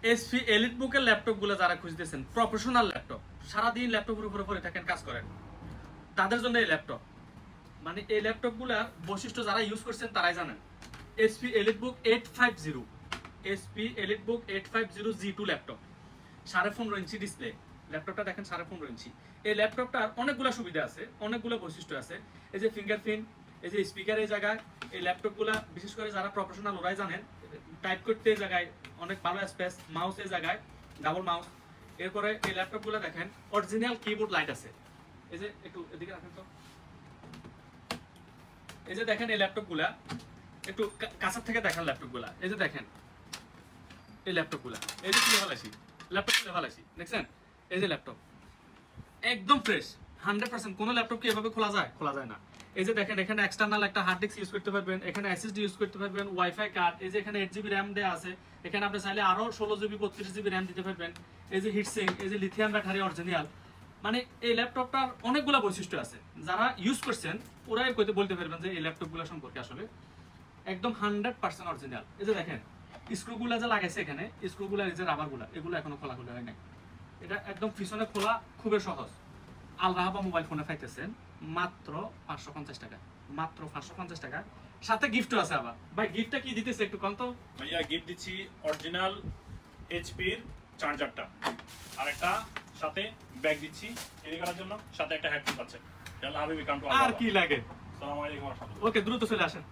SP elite বুকের ল্যাপটপগুলো যারা খুঁজতেছেন, প্রফেশনাল ল্যাপটপ, সারাদিন ল্যাপটপের উপরে পড়ে থাকেন, কাজ করেন, তাদের জন্য এই ল্যাপটপ। মানে এই ল্যাপটপগুলোর বৈশিষ্ট্য যারা ইউজ করছেন তারাই জানেন। এসপি এলিট বুক 850, এসপি এলিট বুক 850 G2 ল্যাপটপ, 15.5 ইঞ্চি ডিসপ্লে। ল্যাপটপটা দেখেন 15.5 ইঞ্চি। এই ল্যাপটপটার অনেকগুলো সুবিধা আছে, অনেকগুলো বৈশিষ্ট্য আছে। এই যে ফিঙ্গারপ্রিন্ট, এই যে স্পিকার এই জায়গায়, এই ল্যাপটপগুলো বিশেষ করে যারা প্রফেশনাল ওরাই জানেন। টাইপ করতে এই জায়গায় অনেক ভালো স্পেস, মাউস এই জায়গায় ডাবল মাউস। এরপরে এই ল্যাপটপগুলো দেখেন অরিজিনাল কিবোর্ড লাইট আছে। এই যে একটু এদিকে রাখেন তো, এই যে দেখেন এই ল্যাপটপগুলা একটু কাছের থেকে দেখেন ল্যাপটপগুলা। এই যে দেখেন এই ল্যাপটপগুলা, এই যে খুলে ফেলাইছি, ল্যাপটপ খুলে ফেলাইছি, দেখছেন? এই যে ল্যাপটপ একদম ফ্রেশ 100%। কোনো ল্যাপটপ কি এভাবে খোলা যায়? খোলা যায় না। এই যে দেখেন এখানে এক্সটার্নাল একটা হার্ড ডিস্ক ইউজ করতে পারবেন, এখানে এসএসডি ইউজ করতে পারবেন, ওয়াইফাই কার্ড, এই যে এখানে 8GB র্যাম দেওয়া আছে, এখানে আপনি চাইলে আরো 16GB 32GB র্যাম দিতে পারবেন। এই যে হিটসিঙ্ক, এই যে লিথিয়াম ব্যাটারি অরিজিনাল। মানে এই ল্যাপটপটার অনেকগুলো বৈশিষ্ট্য আছে, যারা ইউজ করছেন ওরাই বলতে পারবেন যে এই ল্যাপটপগুলো সম্পর্কে আসলে একদম 100% অরিজিনাল। এই যে দেখেন স্ক্রুগুলো যে লাগাইছে এখানে, স্ক্রুগুলো এই যে রাবারগুলো, এগুলো এখনো খোলা হয় নাই। এটা একদম পিছনে খোলা খুবই সহজ। আল রাহাবা মোবাইল ফোনে পাইতেছেন মাত্র 550 টাকা, মাত্র 550 টাকা। সাথে গিফটও আছে আবার। ভাই গিফটটা কি দিতেছে একটু কম তো? ভাইয়া গিফট দিচ্ছি অরিজিনাল এইচপির চার্জারটা, আর একটা সাথে ব্যাগ দিচ্ছি ক্যারি করার জন্য, সাথে একটা হেডফোন পাচ্ছেন। আর কি লাগে? আসসালামু আলাইকুম। ওকে, দ্রুত চলে আসেন।